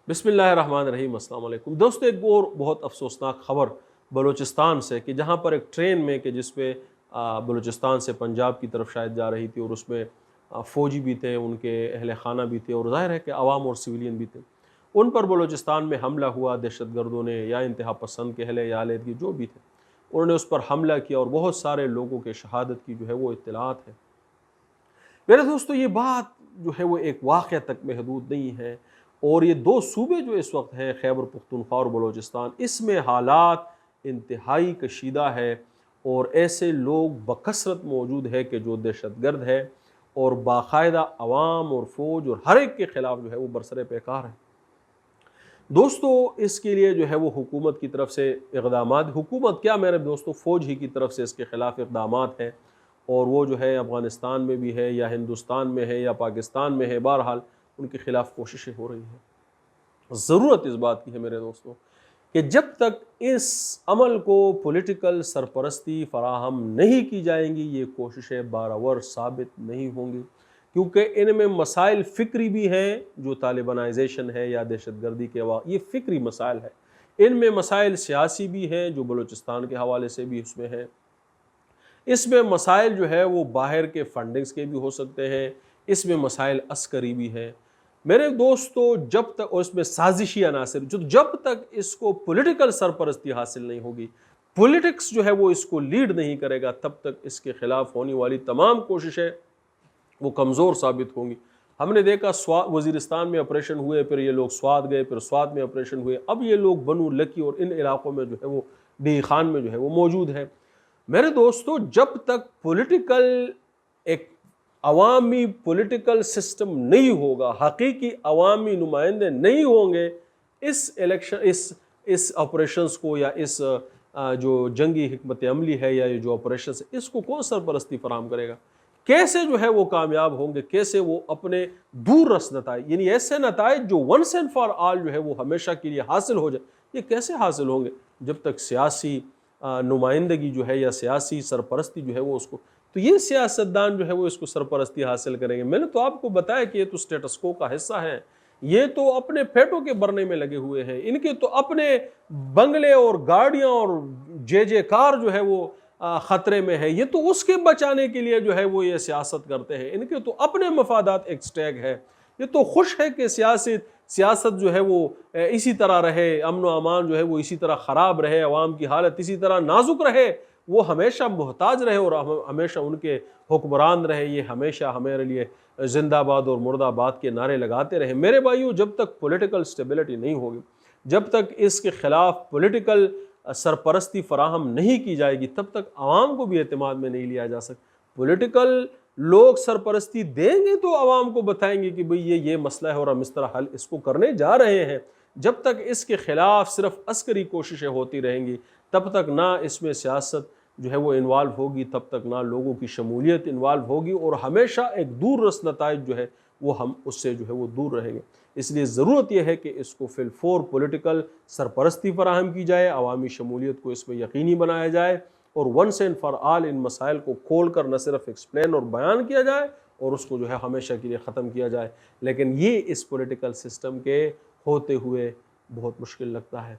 بسم اللہ الرحمن الرحیم۔ السلام علیکم دوستو، ایک اور بہت افسوسناک خبر بلوچستان سے کہ جہاں پر ایک ٹرین میں کہ جس پہ بلوچستان سے پنجاب کی طرف شاید جا رہی تھی اور اس میں فوجی بھی تھے، ان کے اہل خانہ بھی تھے اور ظاہر ہے کہ عوام اور سویلین بھی تھے، ان پر بلوچستان میں حملہ ہوا۔ دہشت گردوں نے یا انتہا پسند کہہ لیں یا علیحدگی جو بھی تھے، انہوں نے اس پر حملہ کیا اور بہت سارے لوگوں کے شہادت کی جو ہے وہ اطلاعات ہے۔ میرے دوستو، یہ بات جو ہے وہ ایک واقعہ تک محدود نہیں ہے، اور یہ دو صوبے جو اس وقت ہیں، خیبر پختونخوا اور بلوچستان، اس میں حالات انتہائی کشیدہ ہے اور ایسے لوگ بکثرت موجود ہے کہ جو دہشت گرد ہے اور باقاعدہ عوام اور فوج اور ہر ایک کے خلاف جو ہے وہ برسر پیکار ہے۔ دوستو، اس کے لیے جو ہے وہ حکومت کی طرف سے اقدامات، حکومت کیا میرے دوستو، فوج ہی کی طرف سے اس کے خلاف اقدامات ہیں، اور وہ جو ہے افغانستان میں بھی ہے یا ہندوستان میں ہے یا پاکستان میں ہے، بہرحال ان کے خلاف کوششیں ہو رہی ہیں۔ ضرورت اس بات کی ہے میرے دوستو کہ جب تک اس عمل کو پولیٹیکل سرپرستی فراہم نہیں کی جائیں گی، یہ کوششیں بارآور ثابت نہیں ہوں گی، کیونکہ ان میں مسائل فکری بھی ہیں، جو طالبانائزیشن ہے یا دہشت گردی کے یہ فکری مسائل ہے۔ ان میں مسائل سیاسی بھی ہیں، جو بلوچستان کے حوالے سے بھی اس میں ہیں۔ اس میں مسائل جو ہے وہ باہر کے فنڈنگز کے بھی ہو سکتے ہیں، اس میں مسائل عسکری بھی ہیں میرے دوستو۔ جب تک، اور اس میں سازشی عناصر، جب تک اس کو پولیٹیکل سرپرستی حاصل نہیں ہوگی، پولیٹکس جو ہے وہ اس کو لیڈ نہیں کرے گا، تب تک اس کے خلاف ہونے والی تمام کوششیں وہ کمزور ثابت ہوں گی۔ ہم نے دیکھا وزیرستان میں آپریشن ہوئے، پھر یہ لوگ سوات گئے، پھر سوات میں آپریشن ہوئے، اب یہ لوگ بنو لکی اور ان علاقوں میں جو ہے وہ ڈی خان میں جو ہے وہ موجود ہے۔ میرے دوستو، جب تک پولیٹیکل ایک عوامی پولیٹیکل سسٹم نہیں ہوگا، حقیقی عوامی نمائندے نہیں ہوں گے، اس الیکشن اس آپریشنز کو یا اس جو جنگی حکمت عملی ہے یا یہ جو آپریشنز ہے، اس کو کون سرپرستی فراہم کرے گا؟ کیسے جو ہے وہ کامیاب ہوں گے؟ کیسے وہ اپنے دور رس نتائج، یعنی ایسے نتائج جو ونس اینڈ فار آل جو ہے وہ ہمیشہ کے لیے حاصل ہو جائے، یہ کیسے حاصل ہوں گے جب تک سیاسی نمائندگی جو ہے یا سیاسی سرپرستی جو ہے وہ اس کو، تو یہ سیاستدان جو ہے وہ اس کو سرپرستی حاصل کریں گے۔ میں نے تو آپ کو بتایا کہ یہ تو سٹیٹس کو کا حصہ ہے، یہ تو اپنے پیٹوں کے بھرنے میں لگے ہوئے ہیں، ان کے تو اپنے بنگلے اور گاڑیاں اور جے کار جو ہے وہ خطرے میں ہے، یہ تو اس کے بچانے کے لیے جو ہے وہ یہ سیاست کرتے ہیں، ان کے تو اپنے مفادات ایک سٹیک ہے۔ یہ تو خوش ہے کہ سیاست جو ہے وہ اسی طرح رہے، امن و امان جو ہے وہ اسی طرح خراب رہے، عوام کی حالت اسی طرح نازک رہے، وہ ہمیشہ محتاج رہے اور ہمیشہ ان کے حکمران رہے، یہ ہمیشہ ہمارے لیے زندہ آباد اور مردہ آباد کے نعرے لگاتے رہے۔ میرے بھائیو، جب تک پولیٹیکل سٹیبلٹی نہیں ہوگی، جب تک اس کے خلاف پولیٹیکل سرپرستی فراہم نہیں کی جائے گی، تب تک عوام کو بھی اعتماد میں نہیں لیا جا سکتا۔ پولیٹیکل لوگ سرپرستی دیں گے تو عوام کو بتائیں گے کہ بھئی یہ مسئلہ ہے اور ہم اس طرح حل اس کو کرنے جا رہے ہیں۔ جب تک اس کے خلاف صرف عسکری کوششیں ہوتی رہیں گی، تب تک نہ اس میں سیاست جو ہے وہ انوالو ہوگی، تب تک نہ لوگوں کی شمولیت انوالو ہوگی، اور ہمیشہ ایک دور رس نتائج جو ہے وہ ہم اس سے جو ہے وہ دور رہیں گے۔ اس لیے ضرورت یہ ہے کہ اس کو فی الفور پولیٹیکل سرپرستی فراہم کی جائے، عوامی شمولیت کو اس میں یقینی بنایا جائے، اور ونس اینڈ فار آل ان مسائل کو کھول کر نہ صرف ایکسپلین اور بیان کیا جائے اور اس کو جو ہے ہمیشہ کے لیے ختم کیا جائے، لیکن یہ اس پولیٹیکل سسٹم کے ہوتے ہوئے بہت مشکل لگتا ہے۔